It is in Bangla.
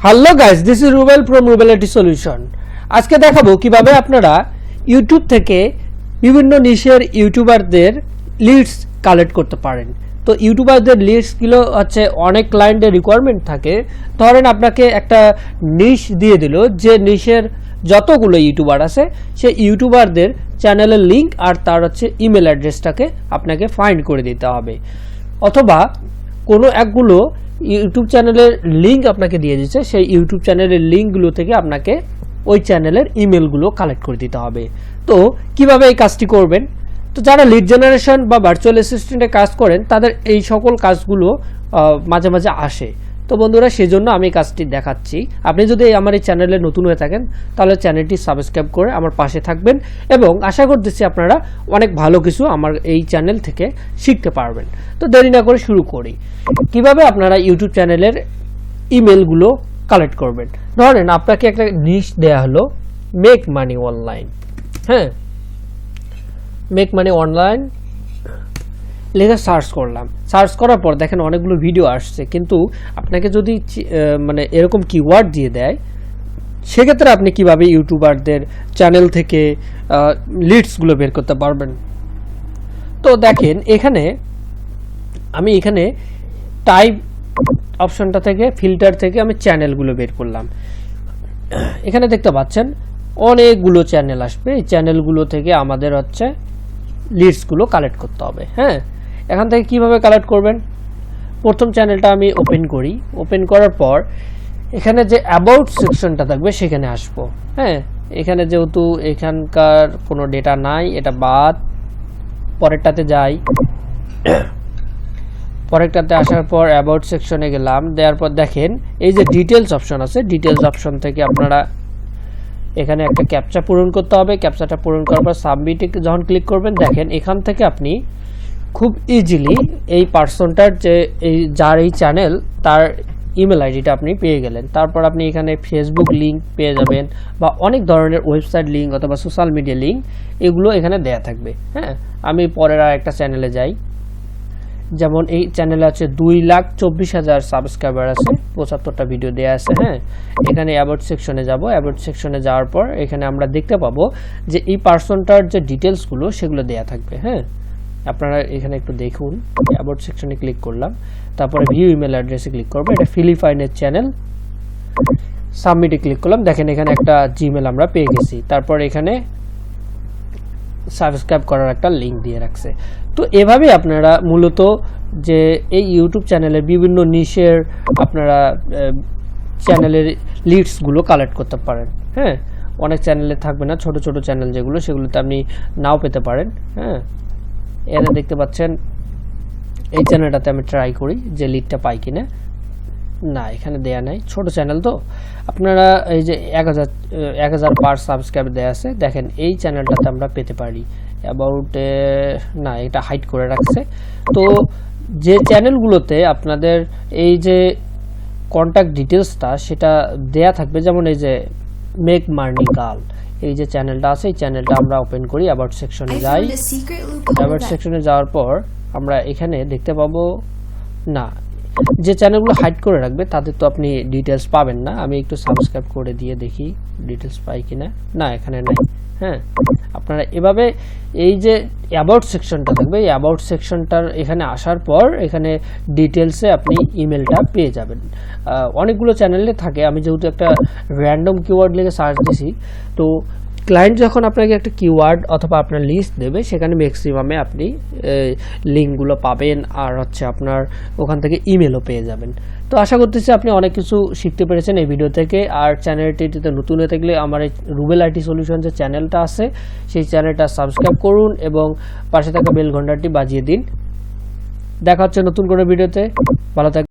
Hello guys, this is Rubel from rubelitsolution। আজকে দেখাবো কিভাবে আপনারা ইউটিউব থেকে বিভিন্ন নিশের ইউটিউবারদের লিডস কালেক্ট করতে পারেন। তো ইউটিউবারদের লিডসগুলো হচ্ছে অনেক ক্লায়েন্টের রিকোয়ারমেন্ট থাকে। ধরেন আপনাকে একটা নিশ দিয়ে দিল, যে নিশের যতগুলো ইউটিউবার আছে সেই ইউটিউবারদের চ্যানেলের লিঙ্ক আর তার হচ্ছে ইমেল অ্যাড্রেসটাকে আপনাকে ফাইন্ড করে দিতে হবে, অথবা কোনো একগুলো ইউটিউব চ্যানেলের লিঙ্ক আপনাকে দিয়ে দিচ্ছে, সেই ইউটিউব চ্যানেলের লিঙ্কগুলো থেকে আপনাকে ওই চ্যানেলের ইমেলগুলো কালেক্ট করে দিতে হবে। তো কিভাবে এই কাজটি করবেন? তো যারা লিড জেনারেশন বা ভার্চুয়াল অ্যাসিস্ট্যান্টে কাজ করেন তাদের এই সকল কাজগুলো মাঝে মাঝে আসে। তো বন্ধুরা, সেজন্য আমি কাজটি দেখাচ্ছি। আপনি যদি আমার এই চ্যানেলে নতুন হয়ে থাকেন তাহলে চ্যানেলটি সাবস্ক্রাইব করে আমার পাশে থাকবেন, এবং আশা করতেছি আপনারা অনেক ভালো কিছু আমার এই চ্যানেল থেকে শিখতে পারবেন। তো দেরি না করে শুরু করি। কিভাবে আপনারা ইউটিউব চ্যানেলের ইমেলগুলো কালেক্ট করবেন। ধরেন আপনাকে একটা নিশ দেয়া হলো মেক মানি অনলাইন। হ্যাঁ, মেক মানি অনলাইন লেখা সার্চ করলাম। সার্চ করার পর দেখেন অনেকগুলো ভিডিও আসছে, কিন্তু আপনাকে যদি মানে এরকম কিওয়ার্ড দিয়ে দেয়, সেক্ষেত্রে আপনি কিভাবে ইউটিউবারদের চ্যানেল থেকে লিডসগুলো বের করতে পারবেন। তো দেখেন এখানে আমি টাইপ অপশনটা থেকে ফিল্টার থেকে আমি চ্যানেলগুলো বের করলাম। এখানে দেখতে পাচ্ছেন অনেকগুলো চ্যানেল আসবে। এই চ্যানেলগুলো থেকে আমাদের হচ্ছে লিডসগুলো কালেক্ট করতে হবে। হ্যাঁ, এখান থেকে কিভাবে কালেক্ট করবেন? প্রথম চ্যানেলটা আমি ওপেন করি। ওপেন করার পর এখানে যে অ্যাবাউট সেকশনটা থাকবে সেখানে আসবো। হ্যাঁ, এখানে যেহেতু এখানকার কোনো ডেটা নাই, এটা বাদ। পরেরটাতে যাই। পরেরটাতে আসার পর অ্যাবাউট সেকশনে গেলাম। দেওয়ার পর দেখেন এই যে ডিটেলস অপশন আছে, ডিটেলস অপশন থেকে আপনারা এখানে একটা ক্যাপচা পূরণ করতে হবে। ক্যাপচাটা পূরণ করার পর সাবমিটে যখন ক্লিক করবেন, দেখেন এখান থেকে আপনি খুব ইজিলি এই পার্সনটার যে যার এই চ্যানেল তার ইমেল আইডিটা আপনি পেয়ে গেলেন। তারপর আপনি এখানে ফেসবুক লিঙ্ক পেয়ে যাবেন, বা অনেক ধরনের ওয়েবসাইট লিঙ্ক অথবা সোশ্যাল মিডিয়া লিঙ্ক, এগুলো এখানে দেয়া থাকবে। হ্যাঁ, আমি পরের আর একটা চ্যানেলে যাই। যেমন এই চ্যানেলে আছে 2,24,000 সাবস্ক্রাইবার আছে, 75টা ভিডিও দেয়া আছে। হ্যাঁ, এখানে অ্যাবাউট সেকশনে যাব। অ্যাবাউট সেকশনে যাওয়ার পর এখানে আমরা দেখতে পাবো যে এই পার্সনটার যে ডিটেলসগুলো সেগুলো দেয়া থাকবে। হ্যাঁ, আপনারা এখানে একটু দেখুন। অ্যাবাউট সেকশনে ক্লিক করলাম, তারপরে ভিউ ইমেল অ্যাড্রেসে ক্লিক করবো। এটা ফিলিপাইনের চ্যানেল। সাবমিটে ক্লিক করলাম। দেখেন এখানে একটা জিমেল আমরা পেয়ে গেছি। তারপর এখানে সাবস্ক্রাইব করার একটা লিঙ্ক দিয়ে রাখছে। তো এভাবে আপনারা মূলত যে এই ইউটিউব চ্যানেলের বিভিন্ন নিশের আপনারা চ্যানেলের লিডসগুলো কালেক্ট করতে পারেন। হ্যাঁ, অনেক চ্যানেলে থাকবে না, ছোট ছোট চ্যানেল যেগুলো, সেগুলোতে আপনি নাও পেতে পারেন। হ্যাঁ, এখানে দেখতে পাচ্ছেন এই চ্যানেলটাতে আমি ট্রাই করি যে লিডটা পাই কিনা। না, এখানে দেয়া নাই, ছোট চ্যানেল। তো আপনারা এই যে 1,000 পার সাবস্ক্রাইব দেয়া আছে, দেখেন এই চ্যানেলটাতে আমরা পেতে পারি। অ্যাবাউটে না, এটা হাইড করে রাখছে। তো যে চ্যানেলগুলোতে আপনাদের এই যে কন্ট্যাক্ট ডিটেলসটা সেটা দেয়া থাকবে, যেমন এই যে মেক মানি গার্ল, এই যে চ্যানেলটা আছে, এই চ্যানেলটা আমরা ওপেন করি। অ্যাবাউট সেকশনে যাই। অ্যাবাউট সেকশনে যাওয়ার পর আমরা এখানে দেখতে পাবো, না, যে চ্যানেলগুলো হাইড করে রাখবে তাদের তো আপনি ডিটেলস পাবেন না। আমি একটু সাবস্ক্রাইব করে দিয়ে দেখি ডিটেলস পাই কিনা। না, এখানে নাই। হ্যাঁ, আপনারা এভাবে এই যে অ্যাবাউট সেকশনটা থাকবে, এই অ্যাবাউট সেকশনটার এখানে আসার পর এখানে ডিটেলসে আপনি ইমেলটা পেয়ে যাবেন। অনেকগুলো চ্যানেলে থাকে। আমি যেহেতু একটা র্যান্ডম কিওয়ার্ড লিখে সার্চ দিছি, তো ক্লায়েন্ট যখন আপনাকে একটা কিওয়ার্ড অথবা আপনার লিস্ট দেবে, সেখানে ম্যাক্সিমামে আপনি লিঙ্কগুলো পাবেন, আর হচ্ছে আপনার ওখান থেকে ইমেলও পেয়ে যাবেন। তো আশা করতেছি আপনি অনেক কিছু শিখতে পেরেছেন এই ভিডিও থেকে। আর চ্যানেলটিতে নতুন হয়ে থাকলে আমার এই রুবেল আইটি সলিউশন যে চ্যানেলটা আছে সেই চ্যানেলটা সাবস্ক্রাইব করুন এবং পাশে থাকা বেল ঘন্টাটি বাজিয়ে দিন। দেখা হচ্ছে নতুন কোনো ভিডিওতে। ভালো থাকবেন।